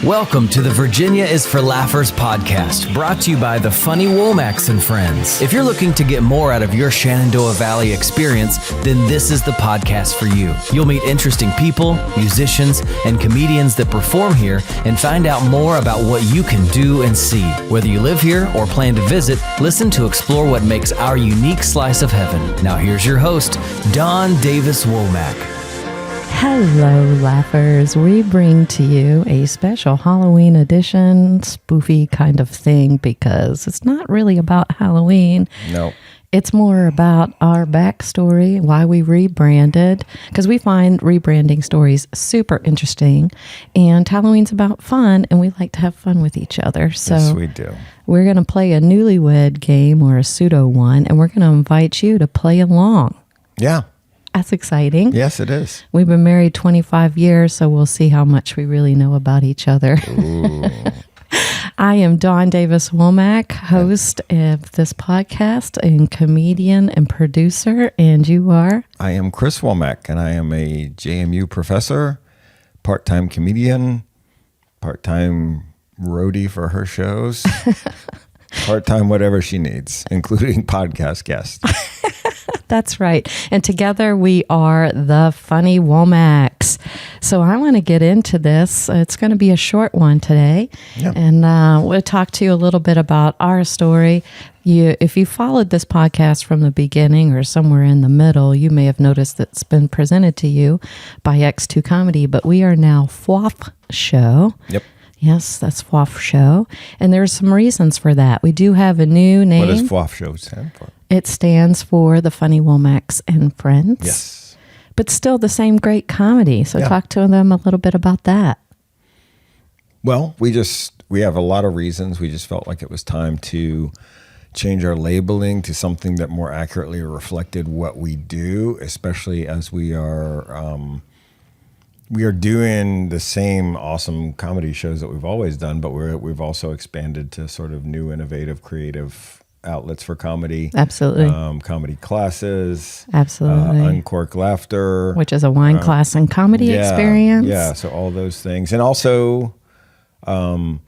Welcome to the Virginia is for Laughers podcast, brought to you by the Funny Womacks Friends. If you're looking to get more out of your Shenandoah Valley experience, then this is the podcast for you. You'll meet interesting people, musicians, and comedians that perform here and find out more about what you can do and see. Whether you live here or plan to visit, listen to explore what makes our unique slice of heaven. Now here's your host, Don Davis Womack. Hello, laughers. We bring to you a special Halloween edition, spoofy kind of thing, because it's not really about Halloween. No. It's more about our backstory, why we rebranded, because we find rebranding stories super interesting, and Halloween's about fun, and we like to have fun with each other. So yes, we do. We're going to play a Newlywed Game or a pseudo one, and we're going to invite you to play along. Yeah. That's exciting. Yes, it is. We've been married 25 years, so we'll see how much we really know about each other. I am Dawn Davis Womack, host of this podcast and comedian and producer, and you are? I am Chris Womack, and I am a JMU professor, part-time comedian, part-time roadie for her shows, part-time whatever she needs, including podcast guests. That's right. And together we are the Funny Womacks. So I want to get into this. It's going to be a short one today. Yep. And we'll talk to you a little bit about our story. If you followed this podcast from the beginning or somewhere in the middle, you may have noticed that it's been presented to you by X2 Comedy, but we are now f-wahf show. Yep. Yes, that's f-wahf show. And there's some reasons for that. We do have a new name. What does f-wahf show stand for? It stands for the Funny Womacks Friends. Yes. But still the same great comedy. So talk to them a little bit about that. Well, we have a lot of reasons. We just felt like it was time to change our labeling to something that more accurately reflected what we do, especially as we are doing the same awesome comedy shows that we've always done, but we've also expanded to sort of new, innovative, creative outlets for comedy. Absolutely. Comedy classes. Absolutely. Uncork Laughter. Which is a wine class and comedy experience. Yeah, so all those things. And also, it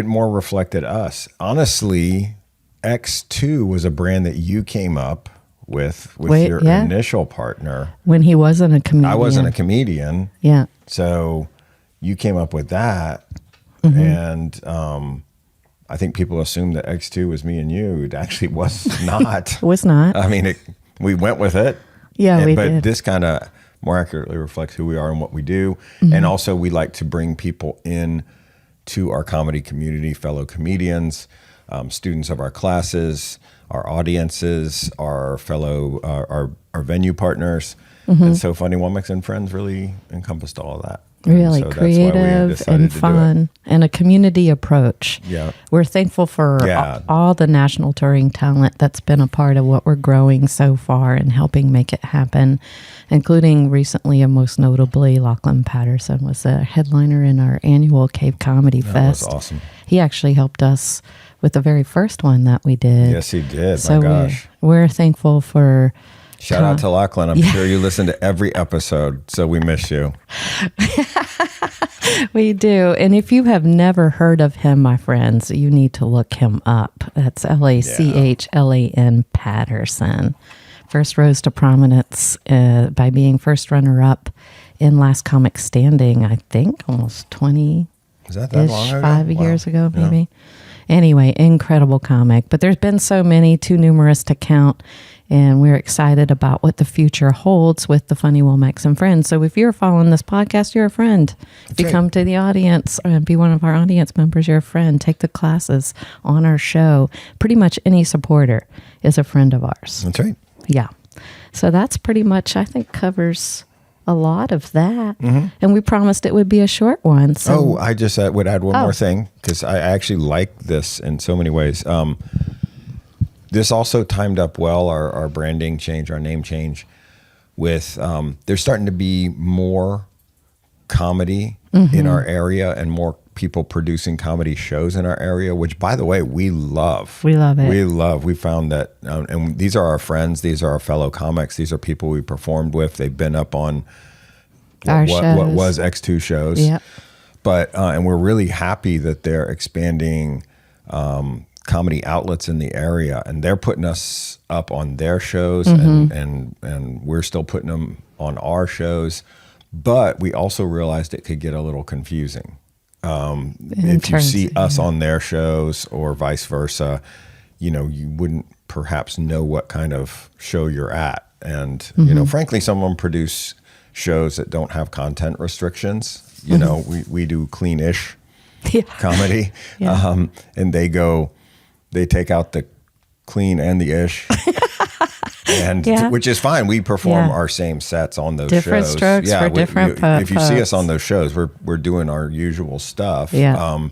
more reflected us. Honestly, X2 was a brand that you came up with your initial partner. When he wasn't a comedian. I wasn't a comedian. Yeah. So you came up with that. Mm-hmm. And I think people assumed that X2 was me and you. It actually was not. It was not. I mean, we went with it. Yeah, we did. But this kind of more accurately reflects who we are and what we do. Mm-hmm. And also we like to bring people in to our comedy community, fellow comedians, students of our classes, our audiences, our fellow, our venue partners. Mm-hmm. And so Funny Womacks Friends really encompassed all of that. Really so creative and fun and a community approach. Yeah. We're thankful for all the national touring talent that's been a part of what we're growing so far and helping make it happen, including recently and most notably, Lachlan Patterson was a headliner in our annual Cave Comedy Fest. That was awesome. He actually helped us with the very first one that we did. Yes, he did. So my gosh. We're thankful for... Shout out to Lachlan. I'm sure you listen to every episode, so we miss you. We do. And if you have never heard of him, my friends, you need to look him up. That's Lachlan Patterson. First rose to prominence by being first runner-up in Last Comic Standing, I think, almost 20-ish, Is that long ago? 5 years ago, maybe. Yeah. Anyway, incredible comic. But there's been so many, too numerous to count. And we're excited about what the future holds with the Funny Womacks Friends. So if you're following this podcast, you're a friend. If you come to the audience and be one of our audience members, you're a friend. Take the classes on our show. Pretty much any supporter is a friend of ours. That's right. Yeah. So that's pretty much, I think, covers a lot of that. Mm-hmm. And we promised it would be a short one. So. I just would add one more thing, because I actually like this in so many ways. This also timed up well, our branding change, our name change, with there's starting to be more comedy in our area and more people producing comedy shows in our area, which, by the way, we love. We love it. We found that, and these are our friends. These are our fellow comics. These are people we performed with. They've been up on what was X2 shows. Yep. But and we're really happy that they're expanding comedy outlets in the area, and they're putting us up on their shows, and we're still putting them on our shows. But we also realized it could get a little confusing. If you see us on their shows or vice versa, you wouldn't perhaps know what kind of show you're at. And, frankly, some of them produce shows that don't have content restrictions. We do clean-ish comedy. Yeah. And they take out the clean and the ish. And which is fine. We perform our same sets on those different shows. Strokes for different if you see us on those shows, we're doing our usual stuff. Yeah.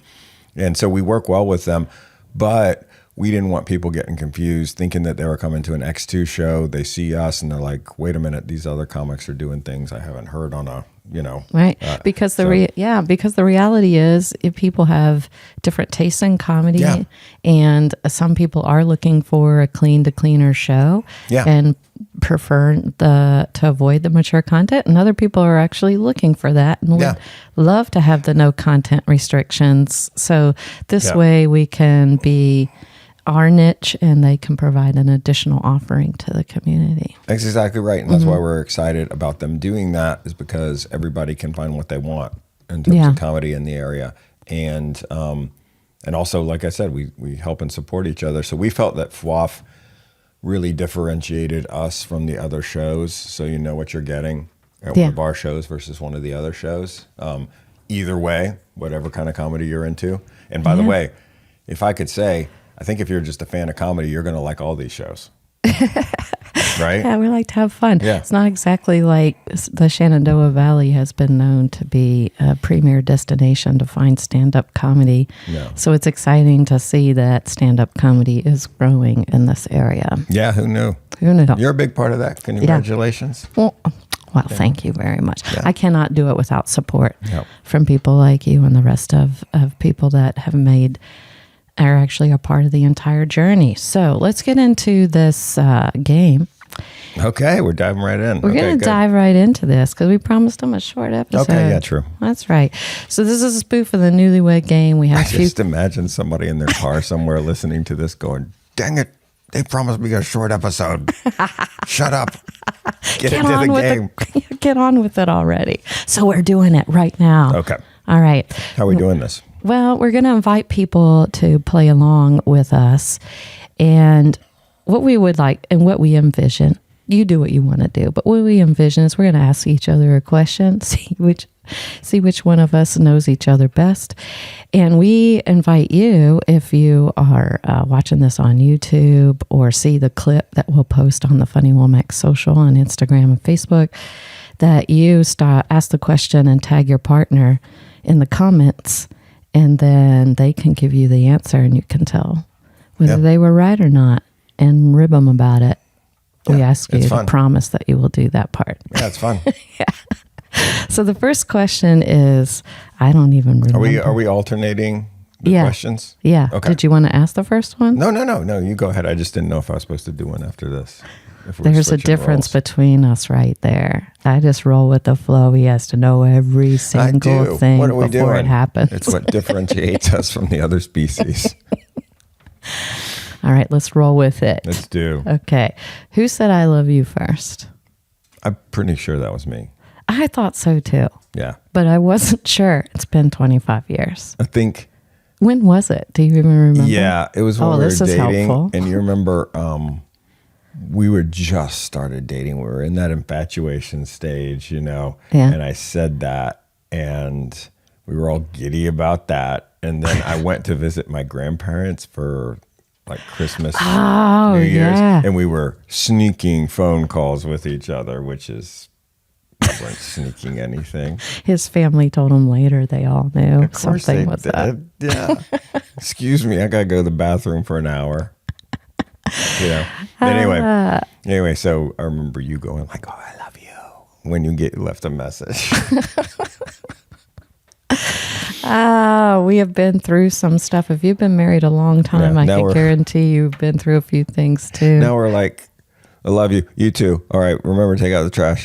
And so we work well with them, but we didn't want people getting confused, thinking that they were coming to an X2 show. They see us and they're like, wait a minute, these other comics are doing things I haven't heard on a, Right. Because the reality is if people have different tastes in comedy, and some people are looking for a clean to cleaner show and prefer to avoid the mature content, and other people are actually looking for that and would love to have the no content restrictions. So this way we can be our niche and they can provide an additional offering to the community. That's exactly right. And that's why we're excited about them doing that, is because everybody can find what they want in terms of comedy in the area. And also, like I said, we help and support each other. So we felt that f-wahf really differentiated us from the other shows. So you know what you're getting at one of our shows versus one of the other shows. Either way, whatever kind of comedy you're into. And by the way, if I could say, I think if you're just a fan of comedy, you're going to like all these shows. Right? Yeah, we like to have fun. Yeah. It's not exactly like the Shenandoah Valley has been known to be a premier destination to find stand-up comedy. No. So it's exciting to see that stand-up comedy is growing in this area. Yeah, who knew? Who knew? You're a big part of that. Congratulations. Well, thank you very much. Yeah. I cannot do it without support from people like you and the rest of people that are actually a part of the entire journey. So let's get into this game. Okay, we're diving right in. We're going to dive right into this because we promised them a short episode. Okay, yeah, true. That's right. So this is a spoof of the Newlywed Game. We have just imagine somebody in their car somewhere listening to this going, dang it, they promised me a short episode. Shut up. Get into the game. Get on with it already. So we're doing it right now. Okay. All right. How are we doing this? Well, we're going to invite people to play along with us. And what we would like and what we envision, you do what you want to do, but what we envision is we're going to ask each other a question, see which one of us knows each other best. And we invite you, if you are watching this on YouTube or see the clip that we'll post on the Funny Womacks social on Instagram and Facebook, that you ask the question and tag your partner in the comments, and then they can give you the answer and you can tell whether they were right or not and rib them about it. We ask you to promise that you will do that part. Yeah, it's fun. So the first question is, I don't even remember. Are we alternating the questions? Yeah. Okay. Did you want to ask the first one? No. You go ahead. I just didn't know if I was supposed to do one after this. There's a difference between us right there. I just roll with the flow. He has to know every single thing before it happens. It's what differentiates us from the other species. All right, let's roll with it. Let's do. Okay. Who said I love you first? I'm pretty sure that was me. I thought so too. Yeah. But I wasn't sure. It's been 25 years. I think. When was it? Do you even remember? Yeah, it was when we were dating. Helpful. And you remember we were just started dating. We were in that infatuation stage, Yeah. And I said that, and we were all giddy about that. And then I went to visit my grandparents for like Christmas, New Year's, and we were sneaking phone calls with each other, which is, we weren't sneaking anything. His family told him later they all knew of course something was up. Yeah. Excuse me, I gotta go to the bathroom for an hour. But anyway, so I remember you going like, "Oh, I love you," when you left a message. We have been through some stuff. If you've been married a long time, I can guarantee you've been through a few things too. Now we're like, I love you. You too. All right, remember to take out the trash.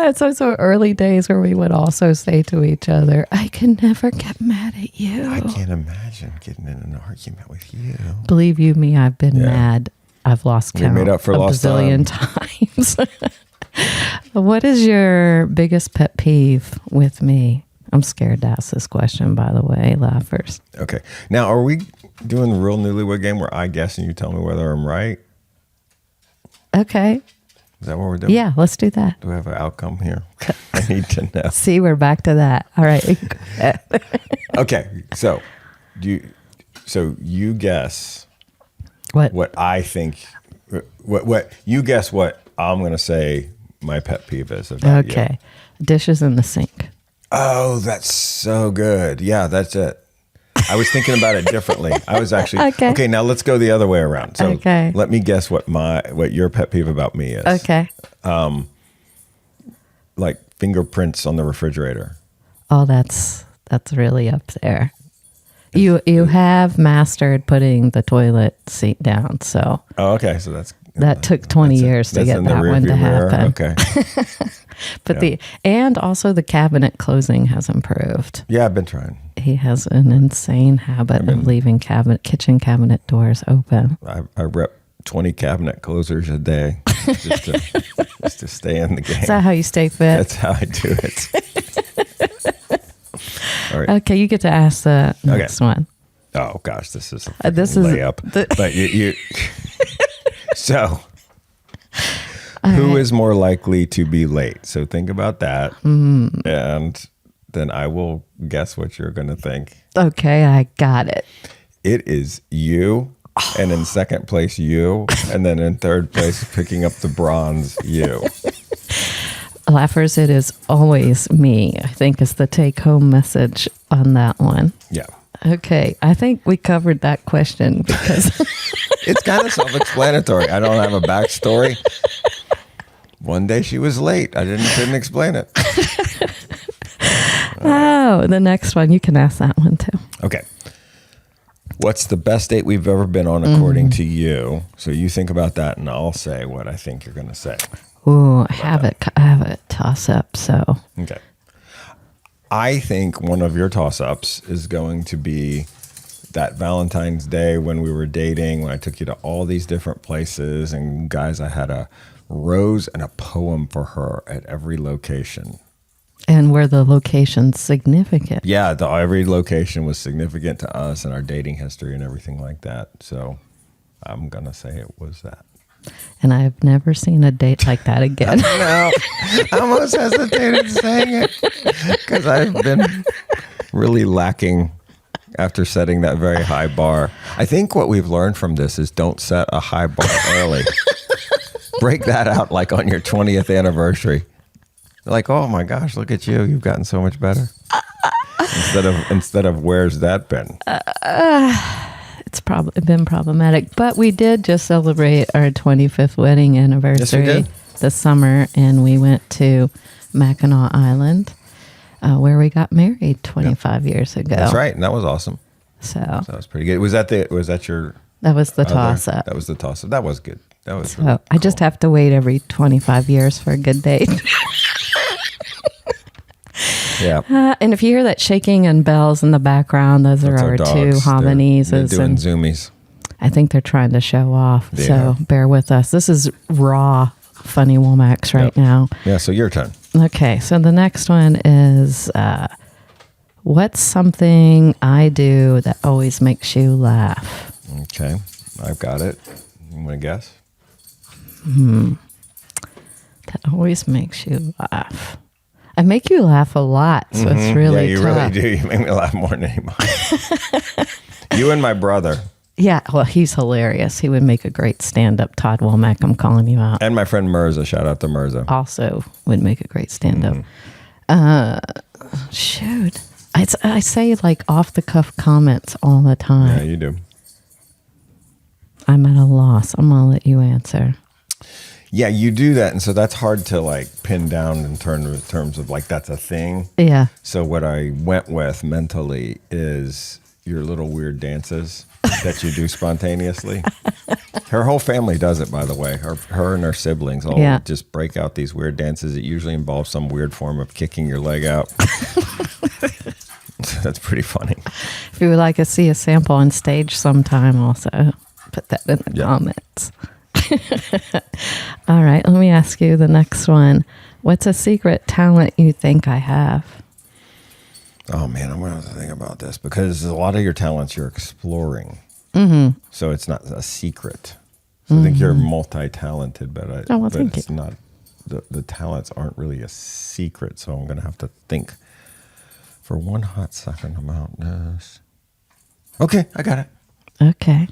It's also early days where we would also say to each other, I can never get mad at you. I can't imagine getting in an argument with you. Believe you me, I've been mad. I've lost count made up for a lost bazillion times. What is your biggest pet peeve with me? I'm scared to ask this question, by the way, laughers. Okay. Now, are we doing the real Newlywed Game where I guess and you tell me whether I'm right? Okay. Is that what we're doing? Yeah, let's do that. Do we have an outcome here? I need to know. See, we're back to that. All right. Okay. So you guess what I think, what you guess what I'm going to say my pet peeve is about Okay. Dishes in the sink. Oh, that's so good. Yeah, that's it. I was thinking about it differently. I was actually okay. Now let's go the other way around. So let me guess what your pet peeve about me is. Okay. Like fingerprints on the refrigerator. Oh, that's really up there. You have mastered putting the toilet seat down. So. Oh, okay. So that took 20 years to get that one to happen. Okay. But and also the cabinet closing has improved. Yeah, I've been trying. He has an insane habit of leaving kitchen cabinet doors open. I rep 20 cabinet closers a day just to stay in the game. Is that how you stay fit? That's how I do it. All right. Okay, you get to ask the next one. Oh gosh, this is a layup. But you so. Who is more likely to be late? So think about that. And then I will guess what you're going to think. Okay, I got it. It is you. And in second place, you. And then in third place, picking up the bronze, you. Laughers, it is always me, I think is the take-home message on that one. Yeah. Okay, I think we covered that question because... It's kind of self-explanatory. I don't have a backstory. One day she was late. I didn't explain it. Oh, the next one. You can ask that one too. Okay. What's the best date we've ever been on according to you? So you think about that and I'll say what I think you're going to say. Ooh, I have a toss-up, so... Okay. I think one of your toss-ups is going to be that Valentine's Day when we were dating, when I took you to all these different places. And guys, I had a rose and a poem for her at every location. And were the locations significant? Yeah, every location was significant to us and our dating history and everything like that. So I'm going to say it was that. And I've never seen a date like that again. No, I almost hesitated saying it because I've been really lacking after setting that very high bar. I think what we've learned from this is don't set a high bar early. Break that out like on your 20th anniversary. Like, oh my gosh, look at you. You've gotten so much better. Instead of where's that been? It's probably been problematic. But we did just celebrate our 25th wedding anniversary this summer. And we went to Mackinac Island, where we got married 25 years ago. That's right. And that was awesome. So that was pretty good. Was that your... That was the toss-up. That was the toss-up. That was good. That was really cool. I just have to wait every 25 years for a good date. Yeah. And if you hear that shaking and bells in the background, those are our two hominies. They're doing zoomies. I think they're trying to show off. Yeah. So bear with us. This is raw Funny Womacks right now. Yeah, so your turn. Okay, so the next one is what's something I do that always makes you laugh? Okay, I've got it. You want to guess? That always makes you laugh. I make you laugh a lot, so it's really tough. Really do. You make me laugh more than anybody. You and my brother. Yeah, well, he's hilarious. He would make a great stand-up. Todd Womack, I'm calling you out. And my friend Mirza. Shout out to Mirza. Also would make a great stand-up. Shoot. I say like off-the-cuff comments all the time. Yeah, you do. I'm at a loss. I'm going to let you answer. Yeah, you do that. And so that's hard to like pin down in terms of like that's a thing. Yeah. So what I went with mentally is your little weird dances that you do spontaneously. Her whole family does it, by the way. Her and her siblings all just break out these weird dances. It usually involves some weird form of kicking your leg out. That's pretty funny. If you would like to see a sample on stage sometime, also put that in the comments. All right, let me ask you the next one. What's a secret talent you think I have? Oh, man, I'm going to have to think about this because a lot of your talents you're exploring. So it's not a secret. So I think you're multi-talented, but it's not, the talents aren't really a secret. So I'm going to have to think for one hot second about this. Okay, I got it. Okay.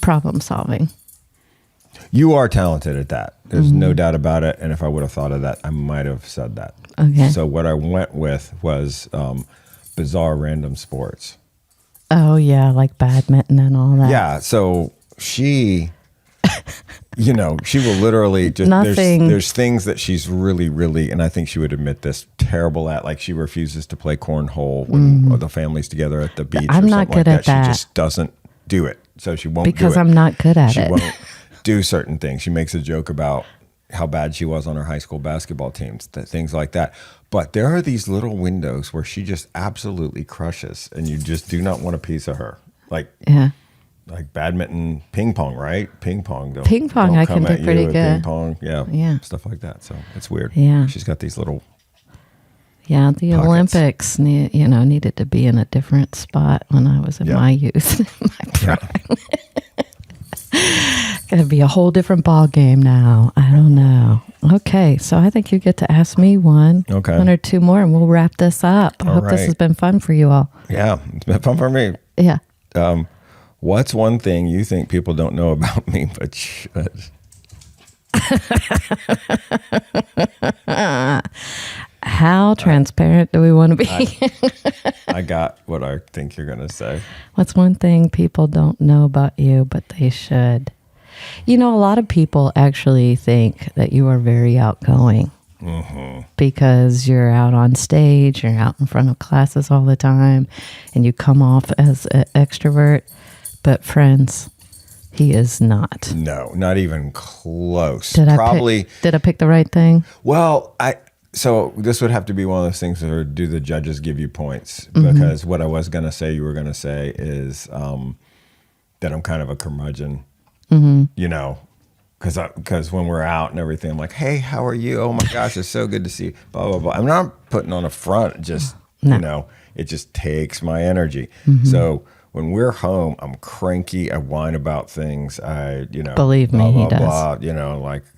Problem solving. You are talented at that. There's no doubt about it. And if I would have thought of that, I might have said that. Okay. So what I went with was bizarre random sports. Oh, yeah, like badminton and all that. Yeah. So she, she will literally just, Nothing. There's things that she's really, really, and I think she would admit this, terrible at. Like she refuses to play cornhole when the family's together at the beach I'm or not something good like at that. that. She just doesn't do it. So she won't because do it. I'm not good at She it. won't do certain things. She makes a joke about how bad she was on her high school basketball teams, things like that. But there are these little windows where she just absolutely crushes, and you just do not want a piece of her. Like badminton, ping pong, right? Ping pong. Don't I come can at do pretty you with good. Ping pong, yeah, stuff like that. So it's weird. Yeah, she's got these little. Yeah, the pockets. Olympics, needed to be in a different spot when I was in my youth, my prime. Gonna be a whole different ball game now. I don't know. Okay, so I think you get to ask me one or two more, and we'll wrap this up. I hope this has been fun for you all. Yeah, it's been fun for me. Yeah. What's one thing you think people don't know about me, but should? How transparent do we want to be? I got what I think you're going to say. What's one thing people don't know about you, but they should? A lot of people actually think that you are very outgoing because you're out on stage, you're out in front of classes all the time, and you come off as an extrovert. But friends, he is not. No, not even close. Did I pick the right thing? Well, so this would have to be one of those things where do the judges give you points? Because what I was going to say, you were going to say is that I'm kind of a curmudgeon, because when we're out and everything, I'm like, hey, how are you? Oh my gosh, it's so good to see you, blah, blah, blah. I'm not putting on a front, just, it just takes my energy. So when we're home, I'm cranky. I whine about things. Believe me, he does.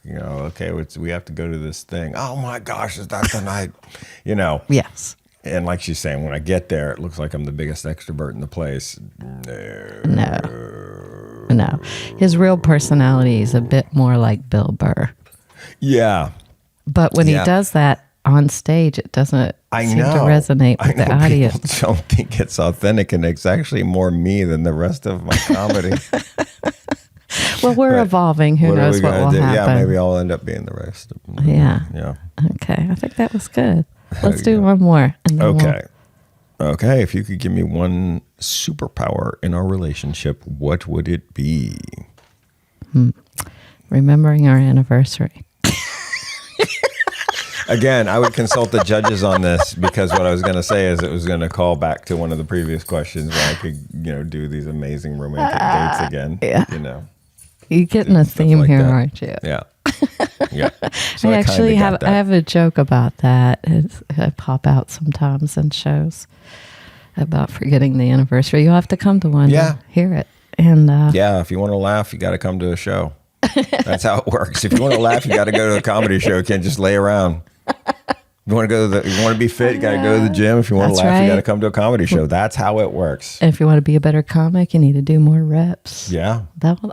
Okay, we have to go to this thing. Oh my gosh, is that the night? Yes. And like she's saying, when I get there, it looks like I'm the biggest extrovert in the place. No. His real personality is a bit more like Bill Burr. Yeah. But when he does that on stage, it doesn't seem to resonate with the audience. People don't think it's authentic, and it's actually more me than the rest of my comedy. Well, we're evolving. Who knows what will happen? Yeah, maybe I'll end up being the rest. Yeah. Okay, I think that was good. Let's do one more. And then Okay, if you could give me one superpower in our relationship, what would it be? Remembering our anniversary. Again, I would consult the judges on this, because what I was going to say is it was going to call back to one of the previous questions where I could, do these amazing romantic dates again. Yeah. You're getting a theme like here, aren't you? Yeah. Yeah. So I actually have a joke about that. I pop out sometimes in shows about forgetting the anniversary. You'll have to come to one to hear it. And if you want to laugh, you got to come to a show. That's how it works. If you want to laugh, you got to go to a comedy show. You can't just lay around. You want to be fit, you got to go to the gym. If you want to laugh, you got to come to a comedy show. That's how it works. And if you want to be a better comic, you need to do more reps. Yeah.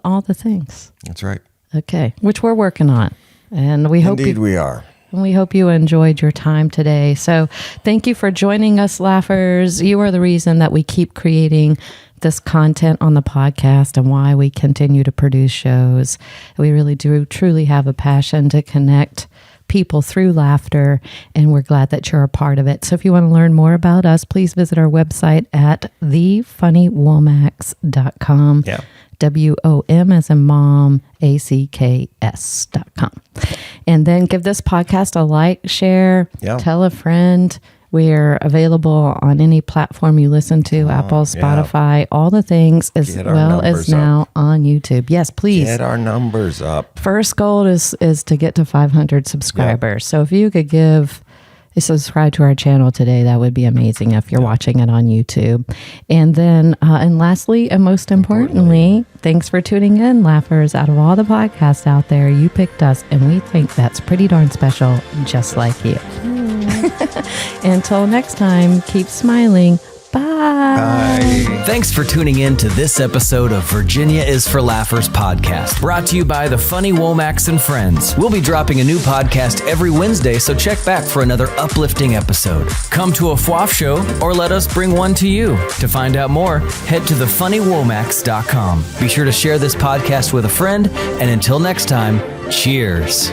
All the things. That's right. Okay. Which we're working on. And we hope we are. And we hope you enjoyed your time today. So thank you for joining us, Laughers. You are the reason that we keep creating this content on the podcast and why we continue to produce shows. We really do truly have a passion to connect people through laughter, and we're glad that you're a part of it. So if you want to learn more about us, please visit our website at thefunnywomacks.com. Yeah. WOM as in mom, ACKS.com. And then give this podcast a like, share, tell a friend. We're available on any platform you listen to, Apple, Spotify, all the things, as well as now on YouTube. Yes, please. Get our numbers up. First goal is to get to 500 subscribers. So if you could subscribe to our channel today, that would be amazing if you're watching it on YouTube. And then, and lastly, and most importantly, thanks for tuning in, laughers. Out of all the podcasts out there, you picked us, and we think that's pretty darn special, just like you. Until next time, keep smiling. Bye. Bye. Thanks for tuning in to this episode of Virginia is for Laughers podcast, brought to you by the Funny Womacks and Friends. We'll be dropping a new podcast every Wednesday, so check back for another uplifting episode. Come to a f-wahf show or let us bring one to you. To find out more, head to thefunnywomacks.com. Be sure to share this podcast with a friend, and until next time, cheers.